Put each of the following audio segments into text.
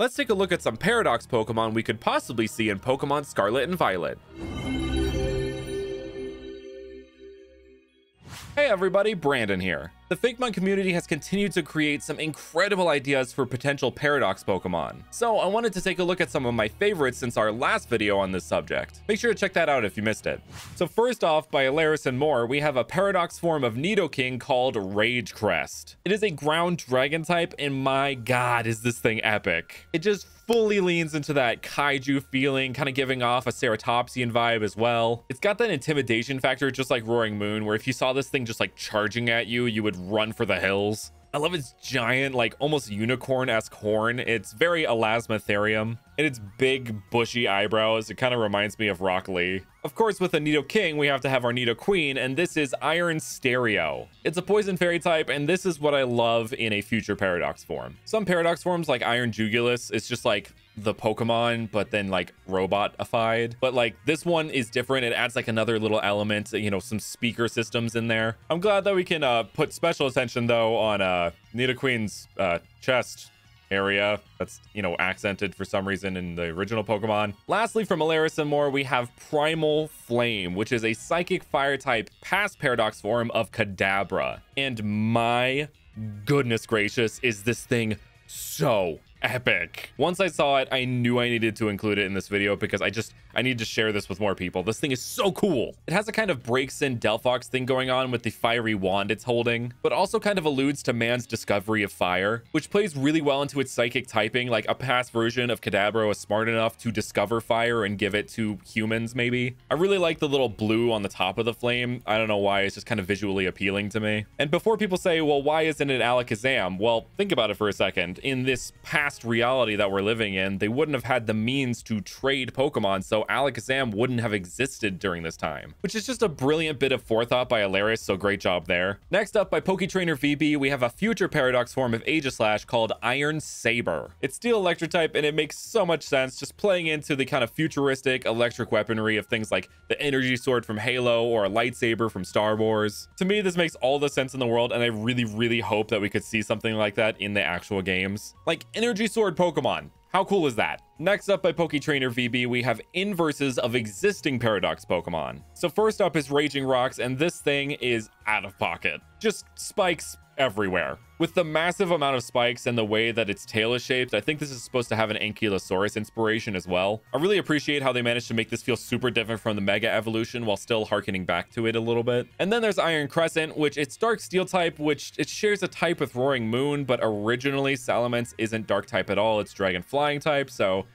Let's take a look at some Paradox Pokemon we could possibly see in Pokemon Scarlet and Violet. Hey everybody, Brandon here. The Fakemon community has continued to create some incredible ideas for potential Paradox Pokemon. So I wanted to take a look at some of my favorites since our last video on this subject. Make sure to check that out if you missed it. So first off, by Alaris and more, we have a Paradox form of Nidoking called Rage Crest. It is a ground dragon type, and my god, is this thing epic. It just fully leans into that kaiju feeling, kind of giving off a Ceratopsian vibe as well. It's got that intimidation factor just like Roaring Moon, where if you saw this thing just like charging at you, you would run for the hills. I love its giant, like almost unicorn-esque horn. It's very Elasmotherium. And its big bushy eyebrows, it kind of reminds me of Rock Lee. Of course, with the Nidoking, we have to have our Nidoqueen, and this is Iron Stereo. It's a poison fairy type, and this is what I love in a future Paradox form. Some Paradox forms, like Iron Jugulus, it's just like the Pokemon, but then like robotified. But like this one is different. It adds like another little element, you know, some speaker systems in there. I'm glad that we can put special attention though on Nidoqueen's chest area that's, you know, accented for some reason in the original Pokemon. Lastly, from Alaris and more, we have Primal Flame, which is a psychic fire type past Paradox form of Kadabra. And my goodness gracious, is this thing so epic. Once I saw it, I knew I needed to include it in this video because I need to share this with more people. This thing is so cool. It has a kind of breaks in Delphox thing going on with the fiery wand it's holding, but also kind of alludes to man's discovery of fire, which plays really well into its psychic typing. Like a past version of Kadabra was smart enough to discover fire and give it to humans, maybe. I really like the little blue on the top of the flame. I don't know why, it's just kind of visually appealing to me. And before people say, well, why isn't it Alakazam? Well, think about it for a second. In this past reality that we're living in, they wouldn't have had the means to trade Pokemon, so Alakazam wouldn't have existed during this time, which is just a brilliant bit of forethought by Alaris, so great job there. Next up, by Poketrainer VB, we have a future Paradox form of Aegislash called Iron Saber. It's Steel Electric type, and it makes so much sense, just playing into the kind of futuristic electric weaponry of things like the energy sword from Halo or a lightsaber from Star Wars. To me, this makes all the sense in the world, and I really hope that we could see something like that in the actual games. Like energy sword Pokemon. How cool is that? Next up, by Poketrainer VB, we have inverses of existing Paradox Pokemon. So first up is Raging Rocks, and this thing is out of pocket. Just spikes everywhere. With the massive amount of spikes and the way that its tail is shaped, I think this is supposed to have an Ankylosaurus inspiration as well. I really appreciate how they managed to make this feel super different from the Mega Evolution while still harkening back to it a little bit. And then there's Iron Crescent, which it's Dark Steel type, which it shares a type with Roaring Moon, but originally Salamence isn't Dark type at all, it's Dragon Flying type, so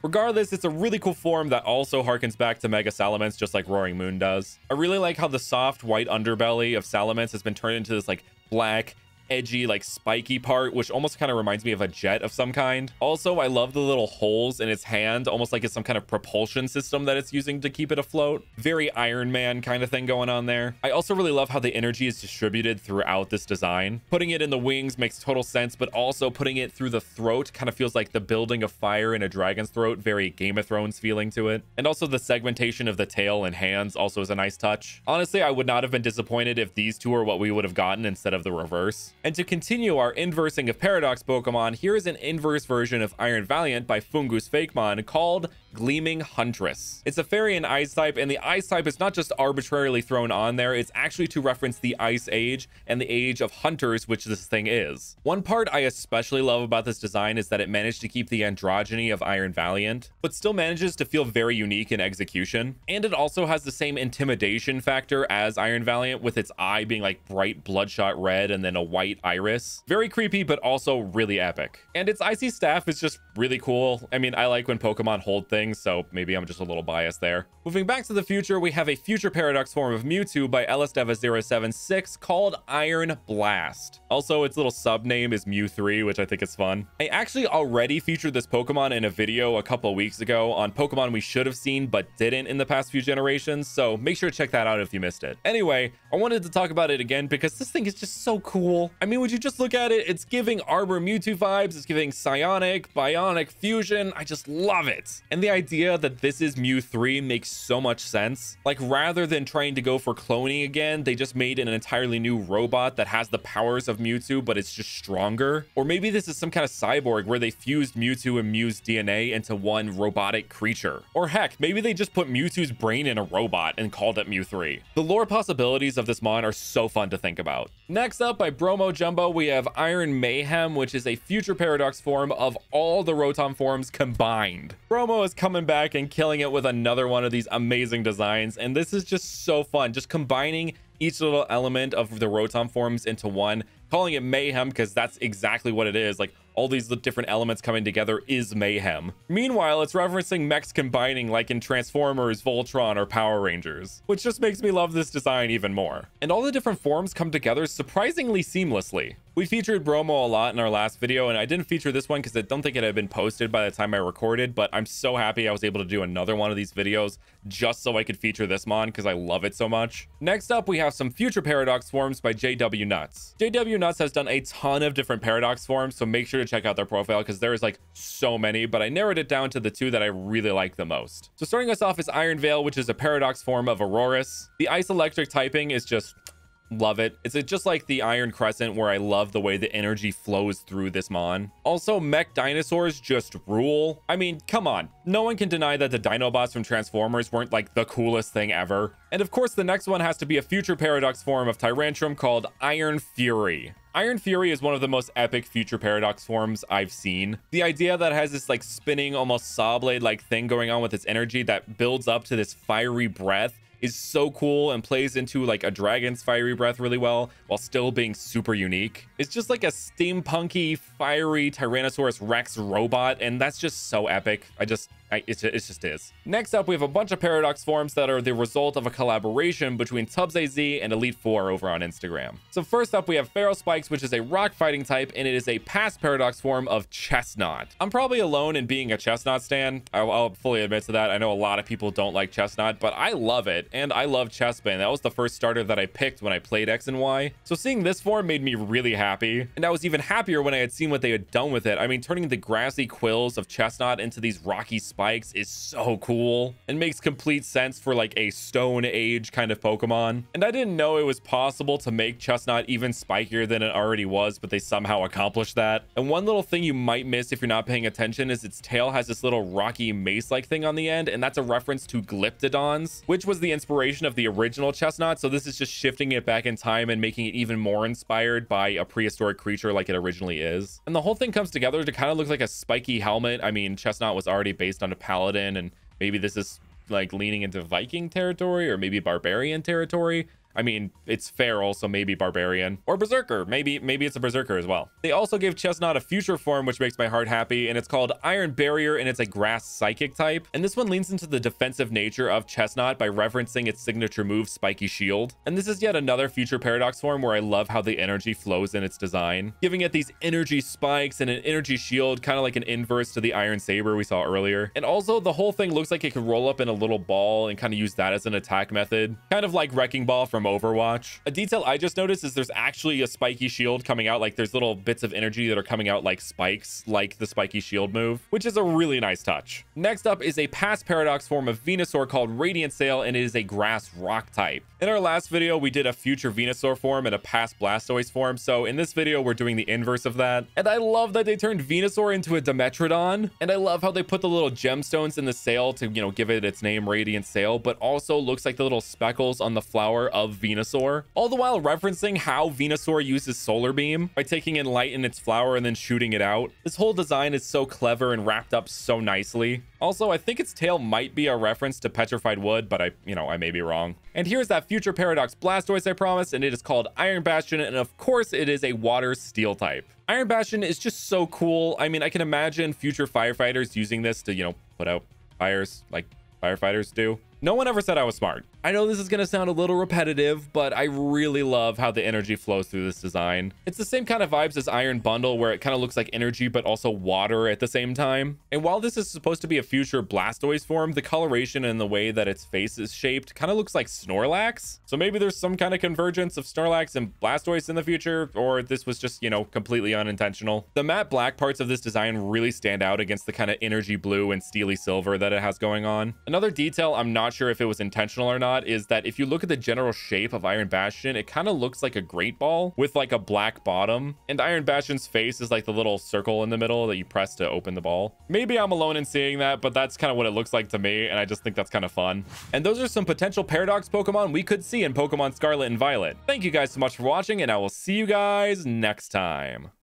regardless, it's a really cool form that also harkens back to Mega Salamence, just like Roaring Moon does. I really like how the soft white underbelly of Salamence has been turned into this like black, edgy, like spiky part, which almost kind of reminds me of a jet of some kind. Also, I love the little holes in its hand, almost like it's some kind of propulsion system that it's using to keep it afloat. Very Iron Man kind of thing going on there. I also really love how the energy is distributed throughout this design. Putting it in the wings makes total sense, but also putting it through the throat kind of feels like the building of fire in a dragon's throat. Very Game of Thrones feeling to it. And also the segmentation of the tail and hands also is a nice touch. Honestly, I would not have been disappointed if these two are what we would have gotten instead of the reverse. And to continue our inversing of Paradox Pokemon, here is an inverse version of Iron Valiant by Fungus Fakemon called Gleaming Huntress. It's a fairy and ice type, and the ice type is not just arbitrarily thrown on there, it's actually to reference the Ice Age and the age of hunters, which this thing is. One part I especially love about this design is that it managed to keep the androgyny of Iron Valiant, but still manages to feel very unique in execution. And it also has the same intimidation factor as Iron Valiant, with its eye being like bright bloodshot red and then a white iris. Very creepy, but also really epic. And its icy staff is just really cool. I mean, I like when Pokemon hold things, so maybe I'm just a little biased there. Moving back to the future, we have a future Paradox form of Mewtwo by LSDeva076 called Iron Blast. Also, its little sub name is Mew3, which I think is fun. I actually already featured this Pokemon in a video a couple weeks ago on Pokemon we should have seen but didn't in the past few generations, so make sure to check that out if you missed it. Anyway, I wanted to talk about it again because this thing is just so cool. I mean, would you just look at it? It's giving Arbor Mewtwo vibes. It's giving Psionic, Bionic Fusion. I just love it. And the idea that this is Mew 3 makes so much sense. Like, rather than trying to go for cloning again, they just made an entirely new robot that has the powers of Mewtwo, but it's just stronger. Or maybe this is some kind of cyborg where they fused Mewtwo and Mew's DNA into one robotic creature. Or heck, maybe they just put Mewtwo's brain in a robot and called it Mew 3. The lore possibilities of this mon are so fun to think about. Next up, by Bromo Jumbo, we have Iron Mayhem, which is a future paradox form of all the Rotom forms combined. Bromo is coming back and killing it with another one of these amazing designs, and this is just so fun, just combining each little element of the Rotom forms into one, calling it Mayhem because that's exactly what it is. Like, all these different elements coming together is mayhem. Meanwhile, it's referencing mechs combining like in Transformers, Voltron, or Power Rangers, which just makes me love this design even more. And all the different forms come together surprisingly seamlessly. We featured Bromo a lot in our last video, and I didn't feature this one because I don't think it had been posted by the time I recorded, but I'm so happy I was able to do another one of these videos just so I could feature this mon because I love it so much. Next up, we have some future paradox forms by JW Nuts. JW Nuts has done a ton of different paradox forms, so make sure to check out their profile because there is like so many, but I narrowed it down to the two that I really like the most. So starting us off is Iron Veil, which is a paradox form of Auroras. The ice electric typing is just love it. It's just like the Iron Crescent, where I love the way the energy flows through this mon. Also, mech dinosaurs just rule. I mean, come on. No one can deny that the Dinobots from Transformers weren't like the coolest thing ever. And of course, the next one has to be a future paradox form of Tyrantrum called Iron Fury. Iron Fury is one of the most epic future paradox forms I've seen. The idea that it has this like spinning, almost saw blade like thing going on with its energy that builds up to this fiery breath is so cool and plays into like a dragon's fiery breath really well while still being super unique. It's just like a steampunky, fiery Tyrannosaurus Rex robot, and that's just so epic. It just is. Next up, we have a bunch of paradox forms that are the result of a collaboration between TubsAZ and Elite 4 over on Instagram. So first up, we have Feral Spikes, which is a rock fighting type, and it is a past paradox form of Chestnut. I'm probably alone in being a Chestnut stan. I'll fully admit to that. I know a lot of people don't like Chestnut, but I love it, and I love Chespin. That was the first starter that I picked when I played X and Y. So seeing this form made me really happy, and I was even happier when I had seen what they had done with it. I mean, turning the grassy quills of Chestnut into these rocky spikes is so cool and makes complete sense for like a Stone Age kind of Pokemon. And I didn't know it was possible to make Chestnut even spikier than it already was, but they somehow accomplished that. And one little thing you might miss if you're not paying attention is its tail has this little rocky mace-like thing on the end, and that's a reference to Glyptodons, which was the inspiration of the original Chestnut. So this is just shifting it back in time and making it even more inspired by a prehistoric creature like it originally is. And the whole thing comes together to kind of look like a spiky helmet. I mean, Chestnut was already based on a paladin, and maybe this is like leaning into Viking territory or maybe barbarian territory. I mean, it's feral, so maybe barbarian or berserker. Maybe it's a berserker as well. They also gave Chestnut a future form, which makes my heart happy, and it's called Iron Barrier, and it's a grass psychic type. And this one leans into the defensive nature of Chestnut by referencing its signature move, Spiky Shield. And this is yet another future paradox form where I love how the energy flows in its design, giving it these energy spikes and an energy shield, kind of like an inverse to the Iron Saber we saw earlier. And also the whole thing looks like it could roll up in a little ball and kind of use that as an attack method, kind of like Wrecking Ball from Overwatch. A detail I just noticed is there's actually a spiky shield coming out, like there's little bits of energy that are coming out like spikes, like the spiky shield move, which is a really nice touch. Next up is a past paradox form of Venusaur called Radiant Sail, and it is a grass rock type. In our last video, we did a future Venusaur form and a past Blastoise form, so in this video, we're doing the inverse of that. And I love that they turned Venusaur into a Dimetrodon, and I love how they put the little gemstones in the sail to, give it its name, Radiant Sail, but also looks like the little speckles on the flower of Venusaur, all the while referencing how Venusaur uses Solar Beam by taking in light in its flower and then shooting it out. This whole design is so clever and wrapped up so nicely. Also, I think its tail might be a reference to Petrified Wood, but I may be wrong. And here's that future paradox Blastoise I promised, and it is called Iron Bastion, and of course it is a water steel type. Iron Bastion is just so cool. I mean, I can imagine future firefighters using this to, put out fires like firefighters do. No one ever said I was smart. I know this is going to sound a little repetitive, but I really love how the energy flows through this design. It's the same kind of vibes as Iron Bundle, where it kind of looks like energy, but also water at the same time. And while this is supposed to be a future Blastoise form, the coloration and the way that its face is shaped kind of looks like Snorlax. So maybe there's some kind of convergence of Snorlax and Blastoise in the future, or this was just, you know, completely unintentional. The matte black parts of this design really stand out against the kind of energy blue and steely silver that it has going on. Another detail, I'm not sure if it was intentional or not, is that if you look at the general shape of Iron Bastion, it kind of looks like a Great Ball with like a black bottom, and Iron Bastion's face is like the little circle in the middle that you press to open the ball. Maybe I'm alone in seeing that, but that's kind of what it looks like to me, and I just think that's kind of fun. And those are some potential Paradox Pokemon we could see in Pokemon Scarlet and Violet. Thank you guys so much for watching, and I will see you guys next time.